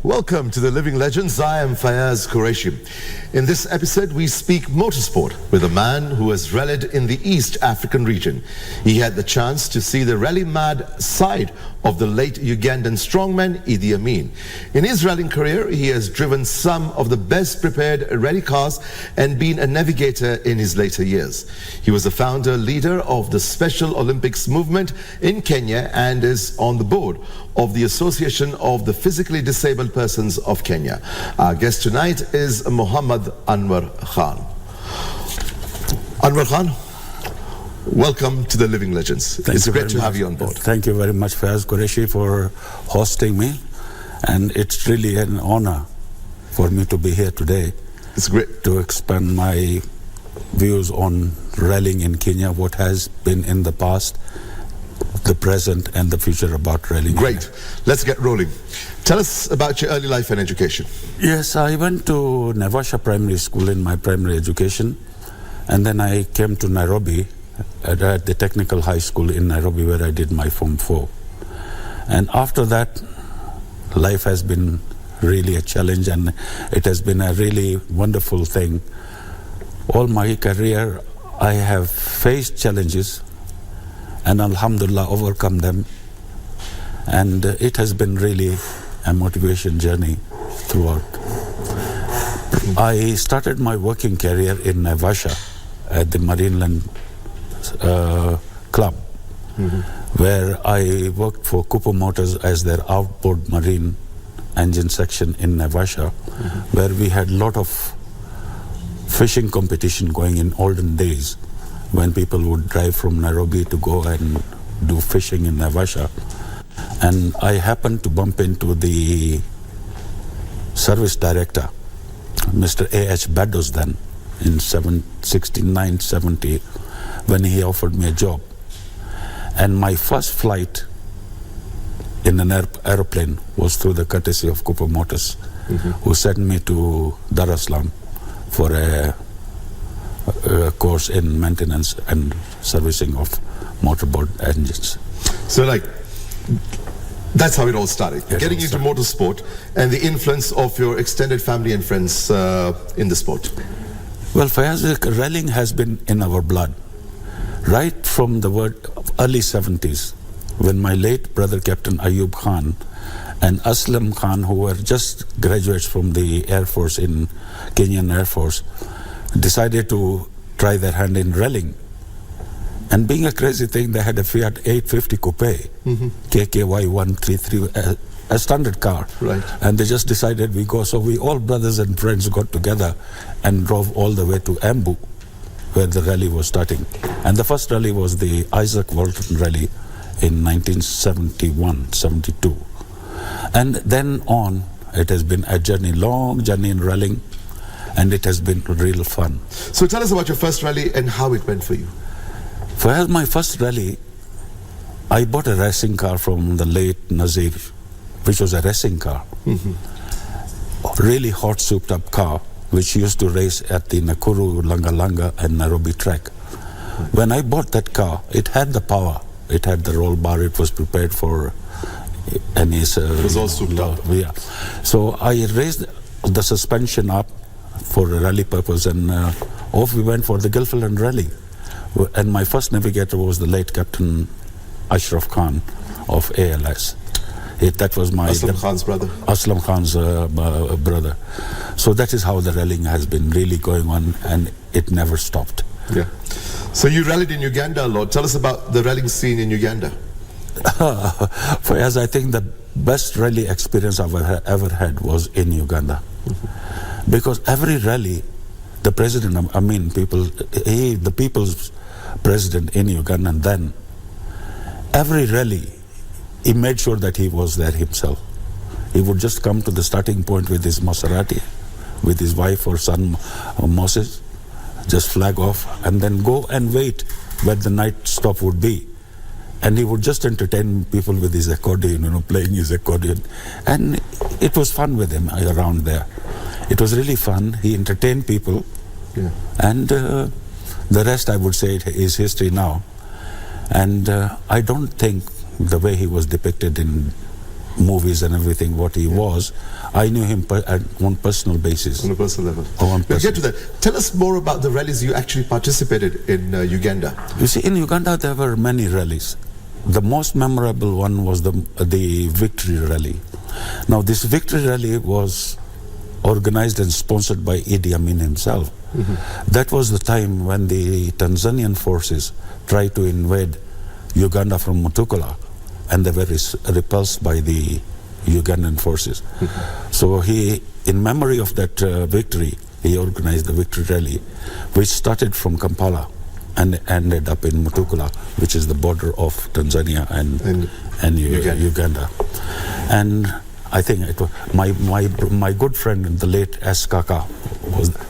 Welcome to the Living Legends. I am Fayaz Qureshi. In this episode, we speak motorsport with a man who has rallied in the East African region. He had the chance to see the rally-mad side of the late Ugandan strongman Idi Amin. In his rallying career, he has driven some of the best prepared rally cars and been a navigator in his later years. He was the founder leader of the Special Olympics movement in Kenya and is on the board of the Association of the Physically Disabled Persons of Kenya. Our guest tonight is Mohammed Anwar Khan. Anwar Khan, welcome to the Living Legends. It's great to have you on board. Thank you very much, Fayaz Qureshi, for hosting me. And it's really an honor for me to be here today. It's great to expand my views on rallying in Kenya, what has been in the past, the present and the future about rallying. Great. Let's get rolling. Tell us about your early life and education. Yes, I went to Naivasha Primary School in my primary education, and then I came to Nairobi at the Technical High School in Nairobi, where I did my Form 4. And after that, life has been really a challenge, and it has been a really wonderful thing. All my career, I have faced challenges and alhamdulillah overcome them, and it has been really a motivation journey throughout. I started my working career in Naivasha at the Marineland Club, where I worked for Cooper Motors as their outboard marine engine section in Naivasha, where we had a lot of fishing competition going in olden days, when people would drive from Nairobi to go and do fishing in Naivasha. And I happened to bump into the service director, Mr. A.H. Bados then, in 69-70, when he offered me a job. And my first flight in an aeroplane was through the courtesy of Cooper Motors, who sent me to Dar es Salaam for a course in maintenance and servicing of motorboat engines. So that's how it all started. Yes, getting into motorsport and the influence of your extended family and friends in the sport. Well, Fayaz, rallying has been in our blood. Right from the early 70s, when my late brother Captain Ayub Khan and Aslam Khan, who were just graduates from the Air Force in Kenyan Air Force, decided to try their hand in rallying. And being a crazy thing, they had a Fiat 850 Coupe, KKY 133, a standard car. Right. And they just decided we go. So we all brothers and friends got together and drove all the way to Embu, where the rally was starting. And the first rally was the Isaac Walton Rally in 1971-72. And then on, it has been a journey, long journey in rallying, and it has been real fun. So tell us about your first rally and how it went for you. For my first rally, I bought a racing car from the late Nazir, which was a racing car. A really hot souped up car, which used to race at the Nakuru, Langa Langa and Nairobi track. When I bought that car, it had the power. It had the roll bar, it was prepared for any... it was all souped up. Yeah. So I raised the suspension up for a rally purpose, and off we went for the Gilfillan Rally. And my first navigator was the late Captain Ashraf Khan of ALS. That was my... Aslam Khan's brother. Aslam Khan's brother. So that is how the rallying has been really going on, and it never stopped. Yeah. So you rallied in Uganda a lot. Tell us about the rallying scene in Uganda. As I think the best rally experience I've ever had was in Uganda. Because every rally, the president, the people's president in Uganda, and then every rally, he made sure that he was there himself. He would just come to the starting point with his Maserati, with his wife or son Moses, just flag off, and then go and wait where the night stop would be. And he would just entertain people with his accordion, playing his accordion. And it was fun with him around there. It was really fun. He entertained people. Yeah. And the rest, I would say, is history now. And I don't think the way he was depicted in movies and everything, what he was, I knew him on personal basis. On a personal level. We'll get to that. Tell us more about the rallies you actually participated in Uganda. You see, in Uganda there were many rallies. The most memorable one was the Victory Rally. Now this Victory Rally was organized and sponsored by Idi Amin himself. That was the time when the Tanzanian forces tried to invade Uganda from Mutukula, and they were repulsed by the Ugandan forces. So he, in memory of that victory, he organized the Victory Rally, which started from Kampala and ended up in Mutukula, which is the border of Tanzania and Uganda. And I think it was my good friend, the late S. Kaka,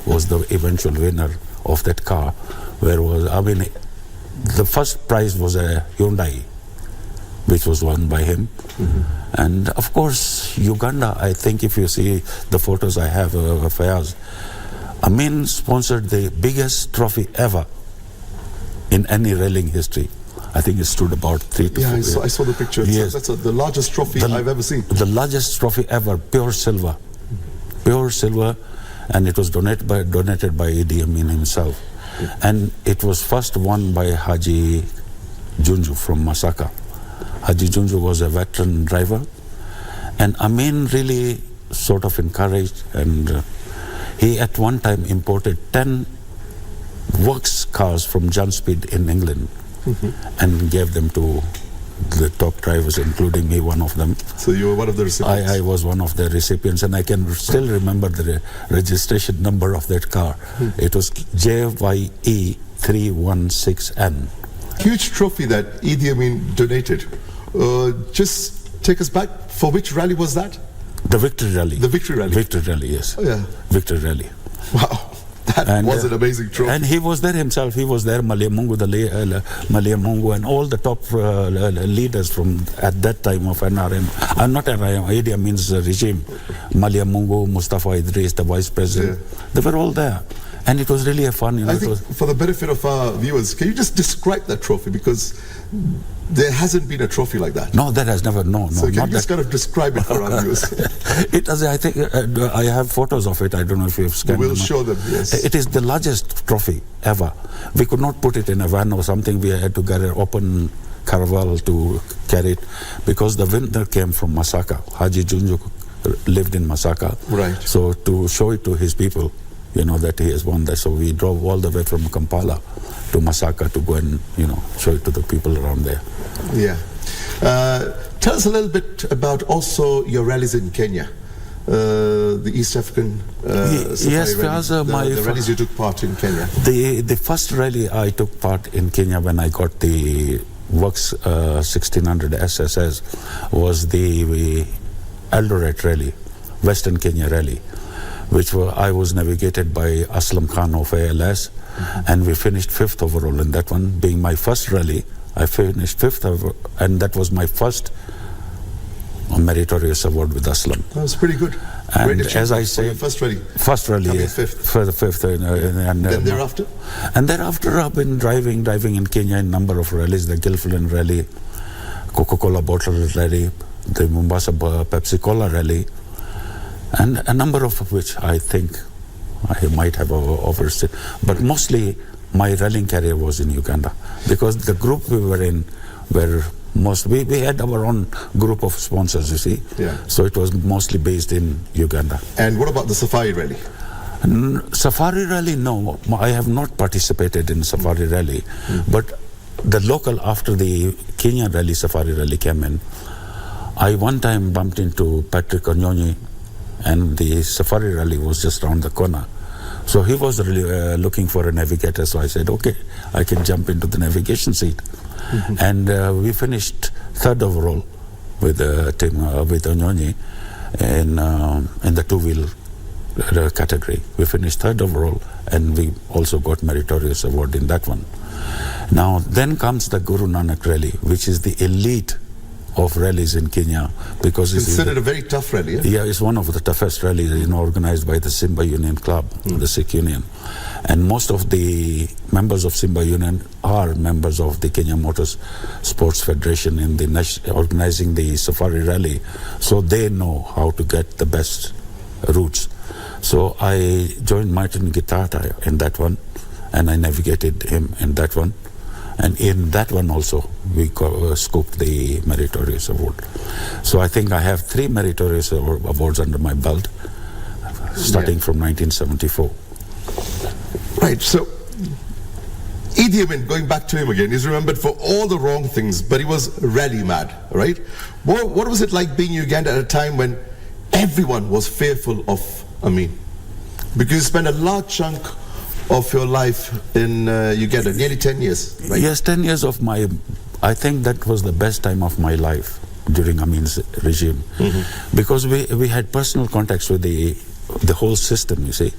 was the eventual winner of that car. The first prize was a Hyundai, which was won by him. And of course, Uganda, I think if you see the photos I have of Fayaz, Amin sponsored the biggest trophy ever in any rallying history. I think it stood about 3 to 4 years. I saw the picture. Yes. That's the largest trophy I've ever seen. The largest trophy ever, pure silver. Pure silver, and it was donated by Idi Amin himself. And it was first won by Haji Junju from Masaka. Haji Junju was a veteran driver, and Amin really sort of encouraged, and he at one time imported 10 works cars from John Speed in England and gave them to the top drivers, including me, one of them. So you were one of the recipients? I was one of the recipients, and I can still remember the registration number of that car. It was JYE316N. Huge trophy that Idi Amin donated. Just take us back. For which rally was that? The Victory Rally. The Victory Rally? Victory Rally, yes. Oh, yeah. Victory Rally. Wow. That was an amazing trophy. And he was there himself. He was there, Malia Mungu and all the top leaders from at that time of NRM. Not NRM, Idi Amin's regime. Malia Mungu, Mustafa Idris, the vice president. Yeah. They were all there. And it was really a fun. I think for the benefit of our viewers, can you just describe that trophy? Because there hasn't been a trophy like that. No, that has never, no. So can you just kind of describe it for our viewers? It does, I think, I have photos of it. I don't know if you've scanned them. We'll show them, yes. It is the largest trophy ever. We could not put it in a van or something. We had to get an open caravel to carry it, because the winner came from Masaka. Haji Junju lived in Masaka. Right. So to show it to his people, that he has won that. So we drove all the way from Kampala to Masaka to go and, show it to the people around there. Yeah. Tell us a little bit about also your rallies in Kenya, the East African yes, rallies, the rallies you took part in Kenya. The first rally I took part in Kenya when I got the Works 1600 SSS was the Eldoret Rally, Western Kenya Rally, which I was navigated by Aslam Khan of ALS, and we finished 5th overall in that one. Being my first rally, I finished 5th overall, and that was my first meritorious award with Aslam. That was pretty good. And as I say, first rally, yes, 5th. For the 5th, and then thereafter. And thereafter, I've been driving in Kenya in a number of rallies: the Gilfillan Rally, Coca-Cola Bottle Rally, the Mombasa Pepsi Cola Rally, and a number of which I think I might have overseen. But mostly, my rallying career was in Uganda, because the group we were in were we had our own group of sponsors, you see. Yeah. So it was mostly based in Uganda. And what about the Safari Rally? Safari Rally, no. I have not participated in Safari Rally. But the local, after the Kenya Rally, Safari Rally came in, I one time bumped into Patrick Onyonyi, and the Safari Rally was just around the corner. So he was really looking for a navigator, so I said, okay, I can jump into the navigation seat. And we finished 3rd overall with with Onyonyi in the two-wheel category. We finished 3rd overall, and we also got meritorious award in that one. Now, then comes the Guru Nanak Rally, which is the elite of rallies in Kenya because it's considered a very tough rally. Yeah, it's one of the toughest rallies, organized by the Simba Union Club, the Sikh Union, and most of the members of Simba Union are members of the Kenya Motor Sports Federation in the organizing the safari rally, so they know how to get the best routes. So I joined Martin Gitata in that one, and I navigated him in that one. And in that one also, we scooped the Meritorious Award. So I think I have 3 Meritorious Awards under my belt, starting from 1974. Right, so Idi Amin, going back to him again, is remembered for all the wrong things, but he was rally mad, right? What was it like being in Uganda at a time when everyone was fearful of Amin? Because you spent a large chunk of your life in Uganda, nearly 10 years, right? Yes, 10 years of I think that was the best time of my life during Amin's regime. Because we had personal contacts with the whole system, you see.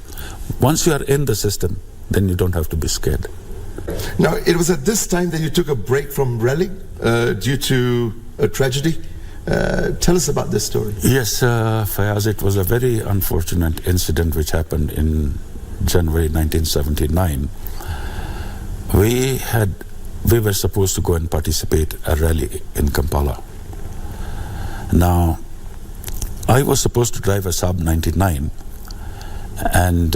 Once you are in the system, then you don't have to be scared. Now, it was at this time that you took a break from rallying due to a tragedy. Tell us about this story. Yes, Fayaz, it was a very unfortunate incident which happened in January 1979. We were supposed to go and participate a rally in Kampala. Now, I was supposed to drive a Saab 99, and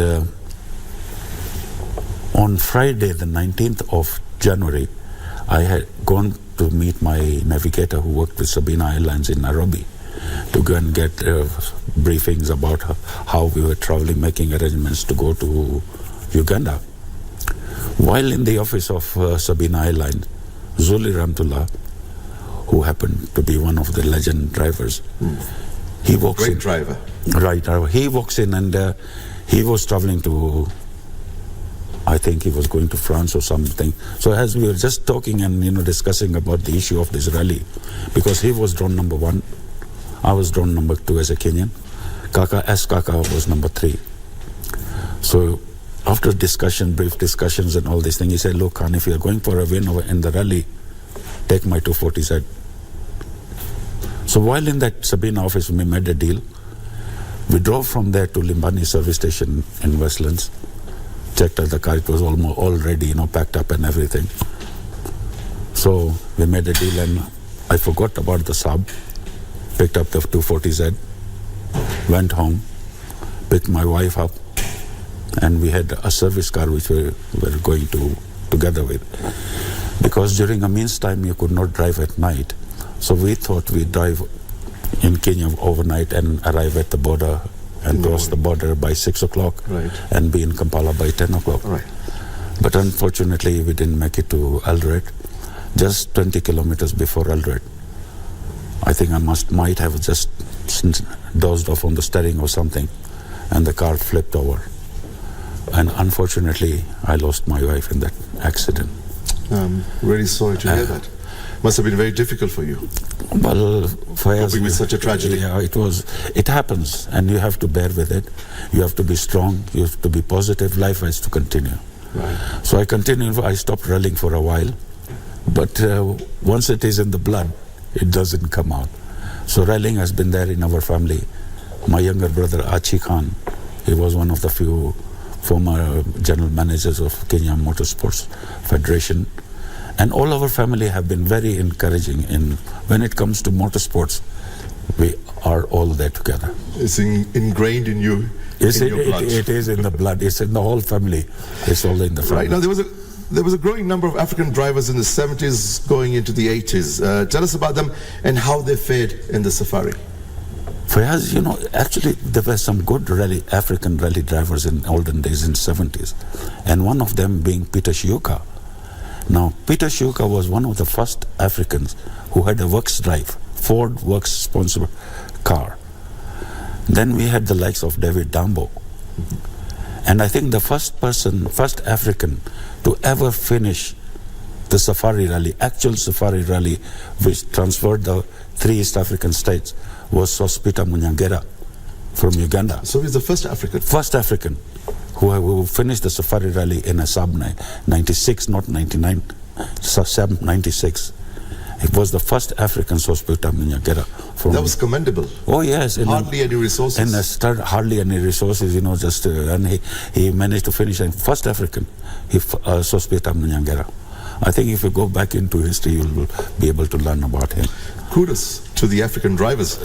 on Friday, the 19th of January, I had gone to meet my navigator who worked with Sabina Airlines in Nairobi to go and get briefings about how we were traveling, making arrangements to go to Uganda. While in the office of Sabina Airlines, Zuli Ramtullah, who happened to be one of the legend drivers, he walks in. Great driver. Right, he walks in and he was traveling to, I think he was going to France or something. So as we were just talking and discussing about the issue of this rally, because he was drawn number 1, I was drawn number 2 as a Kenyan. Kaka was number 3. So after brief discussions and all these things, he said, look, Khan, if you're going for a win in the rally, take my 240Z. So while in that Sabina office, we made a deal. We drove from there to Limbani service station in Westlands, checked out the car, it was almost all ready, packed up and everything. So we made a deal and I forgot about the Saab, picked up the 240Z, went home, picked my wife up, and we had a service car which we were going to together with. Because during Amin's time you could not drive at night, so we thought we'd drive in Kenya overnight and arrive at the border and cross the border by 6 o'clock, right, and be in Kampala by 10 o'clock. Right. But unfortunately we didn't make it to Eldoret. Just 20 kilometers before Eldoret, I think I might have just dozed off on the steering or something, and the car flipped over. And unfortunately, I lost my wife in that accident. I'm really sorry to hear that. Must have been very difficult for you. Well, for us, coping with such a tragedy. Yeah, it happens, and you have to bear with it. You have to be strong. You have to be positive. Life has to continue. Right. So I continued. I stopped rallying for a while, but once it is in the blood, it doesn't come out. So rallying has been there in our family. My younger brother Achi Khan, he was one of the few former general managers of Kenya Motorsports Federation. And all our family have been very encouraging in when it comes to motorsports. We are all there together. It's ingrained in you. In your blood. It is in the blood. It's in the whole family. It's all in the family. Right. Now there was a growing number of African drivers in the 70s going into the 80s. Tell us about them and how they fared in the safari. Fayaz, actually there were some good African rally drivers in olden days in the 70s. And one of them being Peter Shiuka. Now, Peter Shiuka was one of the first Africans who had a works drive, Ford works sponsored car. Then we had the likes of David Dambo. And I think the first African to ever finish the safari rally, actual safari rally, which transferred the 3 East African states, was Sospita Munyangera from Uganda. So he's the first African? First African who finished the safari rally in a Saab 96, not 99, Saab 96. He was the first African sospita Mnyagera. That was commendable. Oh yes. Hardly any resources. And hardly any resources, just and he managed to finish. And first African, sospita Mnyagera. I think if you go back into history, you will be able to learn about him. Kudos to the African drivers.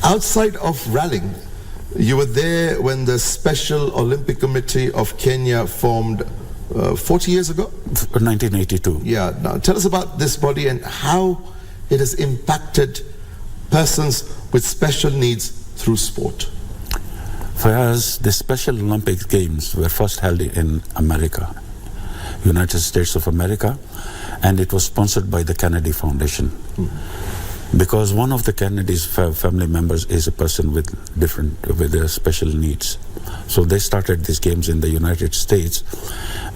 Outside of rallying, you were there when the Special Olympic Committee of Kenya formed 40 years ago? 1982. Yeah. Now tell us about this body and how it has impacted persons with special needs through sport. For us, the Special Olympic Games were first held in America, United States of America, and it was sponsored by the Kennedy Foundation. Because one of the Kennedy's family members is a person with special needs. So they started these games in the United States,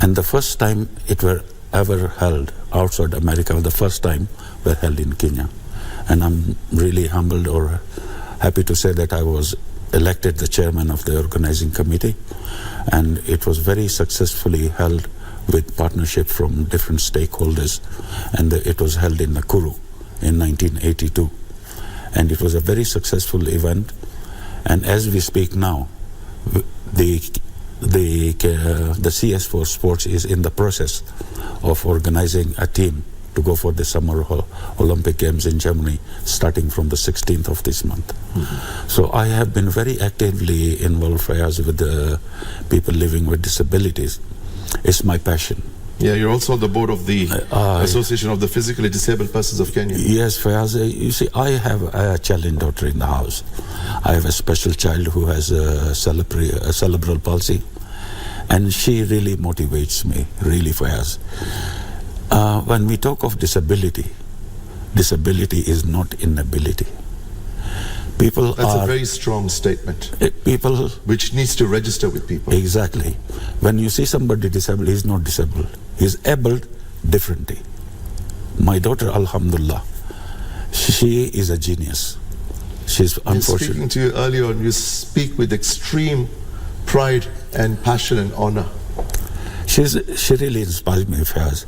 and the first time it were ever held outside America, the first time were held in Kenya. And I'm really humbled or happy to say that I was elected the chairman of the organizing committee, and it was very successfully held with partnership from different stakeholders, and it was held in Nakuru in 1982, and it was a very successful event. And as we speak now, the CS4 Sports is in the process of organizing a team to go for the Summer Olympic Games in Germany, starting from the 16th of this month. So I have been very actively involved with the people living with disabilities. It's my passion. Yeah, you're also on the board of the Association of the Physically Disabled Persons of Kenya. Yes, Fayaz, you see, I have a child daughter in the house. I have a special child who has a cerebral palsy, and she really motivates me, really, Fayaz. When we talk of disability is not inability. That's a very strong statement. Which needs to register with people. Exactly. When you see somebody disabled, he's not disabled. He's able differently. My daughter, Alhamdulillah, she is a genius. She's unfortunate. Speaking to you earlier on, you speak with extreme pride and passion and honor. She really inspires me, Fayaz.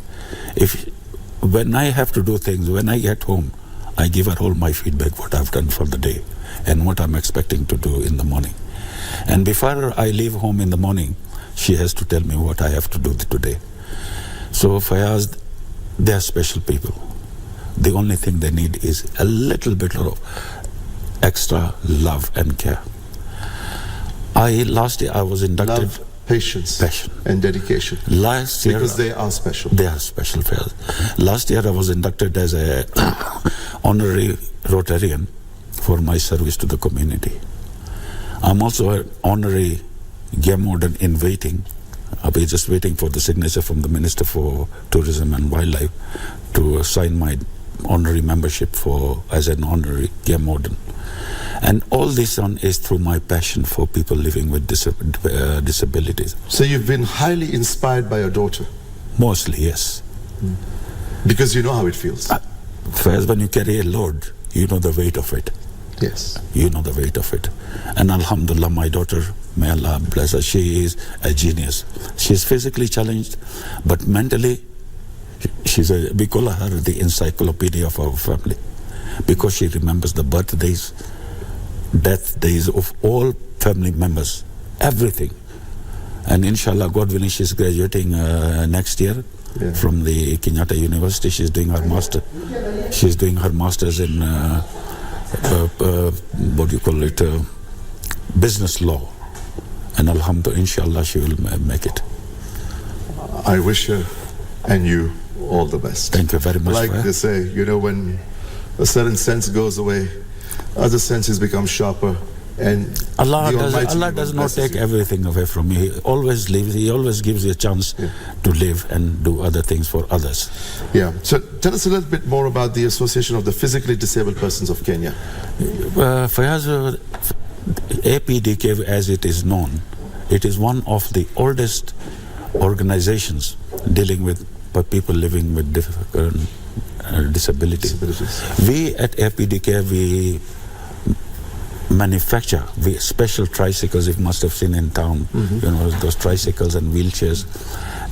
When I have to do things, when I get home, I give her all my feedback, what I've done for the day and what I'm expecting to do in the morning. And before I leave home in the morning, she has to tell me what I have to do today. So Fayaz, they are special people. The only thing they need is a little bit of extra love and care. Last year I was inducted... Love, patience, and dedication. Last year, because they are special. They are special. Last year I was inducted as a honorary Rotarian for my service to the community. I'm also an honorary game warden in waiting. We're just waiting for the signature from the Minister for Tourism and Wildlife to sign my honorary membership as an honorary game warden. And all this is through my passion for people living with disabilities. So you've been highly inspired by your daughter? Mostly, yes. Because you know how it feels? First, when you carry a load, you know the weight of it. Yes. You know the weight of it. And Alhamdulillah, my daughter, may Allah bless her, she is a genius. She's physically challenged, but mentally, we call her the encyclopedia of our family, because she remembers the birthdays, death days of all family members, everything. And inshallah, God willing, she's graduating next year from the Kenyatta University. She's doing her master. She's doing her masters in business law. And alhamdulillah, inshallah, she will make it. I wish her and you all the best. Thank you very much. Like they say, when a certain sense goes away, other senses become sharper, and Allah does not take everything away from you. He always lives. He always gives you a chance to live and do other things for others. Yeah. So tell us a little bit more about the Association of the Physically Disabled Persons of Kenya. Fayaz, APDK, as it is known, it is one of the oldest organizations dealing with people living with disabilities. We at APDK, we manufacture special tricycles. You must have seen in town, those tricycles and wheelchairs,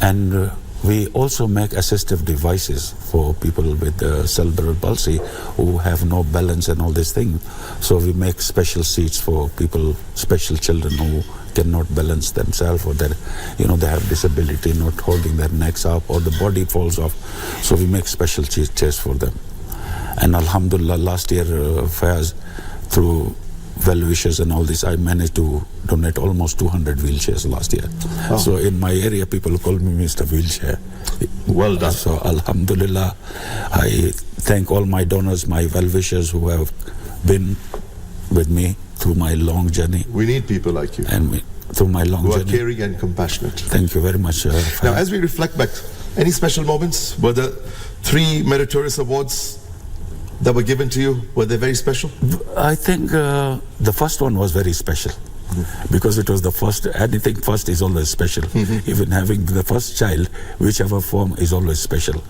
and we also make assistive devices for people with cerebral palsy who have no balance and all these things. So we make special seats for people, special children who cannot balance themselves, or that they have disability, not holding their necks up, or the body falls off. So we make special chairs for them. And Alhamdulillah, last year, Fayaz, through well wishes and all this, I managed to donate almost 200 wheelchairs last year. Oh. So in my area, people call me Mr. Wheelchair. Well done. So Alhamdulillah, I thank all my donors, my well wishers who have been with me through my long journey. We need people like you. And through my long journey. Who are caring and compassionate. Thank you very much. Now, as we reflect back, any special moments? Were the 3 meritorious awards that were given to you, were they very special? I think the first one was very special, because it was the first. Anything first is always special. Even having the first child, whichever form, is always special.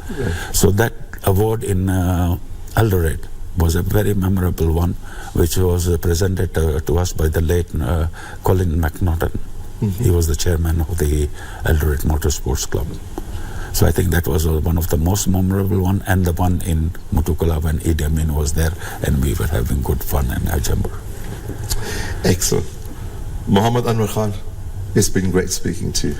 So that award in Eldoret was a very memorable one, which was presented to us by the late Colin McNaughton. He was the chairman of the Eldoret Motorsports Club. So I think that was one of the most memorable one, and the one in Mutukula when Idi Amin was there and we were having good fun in Ajambar. Excellent. Mohammed Anwar Khan, it's been great speaking to you.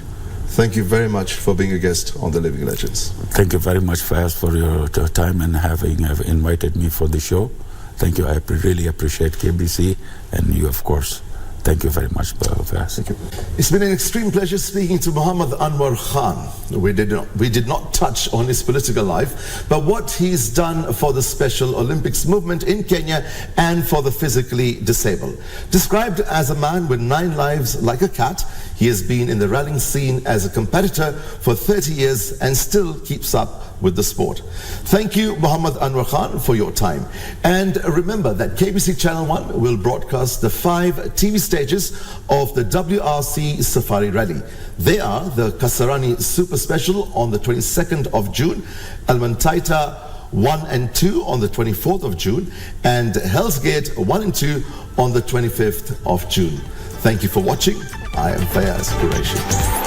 Thank you very much for being a guest on The Living Legends. Thank you very much, Fayaz, for your time and having invited me for the show. Thank you. I really appreciate KBC and you, of course. Thank you very much, Fayaz. Thank you. It's been an extreme pleasure speaking to Mohammed Anwar Khan. We did not touch on his political life, but what he's done for the Special Olympics movement in Kenya and for the physically disabled. Described as a man with 9 lives like a cat, he has been in the rallying scene as a competitor for 30 years and still keeps up with the sport. Thank you, Mohammed Anwar Khan, for your time. And remember that KBC Channel 1 will broadcast the 5 TV stages of the WRC Safari Rally. They are the Kasarani Super Special on the 22nd of June, Almantaita 1 and 2 on the 24th of June, and Hell's Gate 1 and 2 on the 25th of June. Thank you for watching. I am Fayaz Qureshi.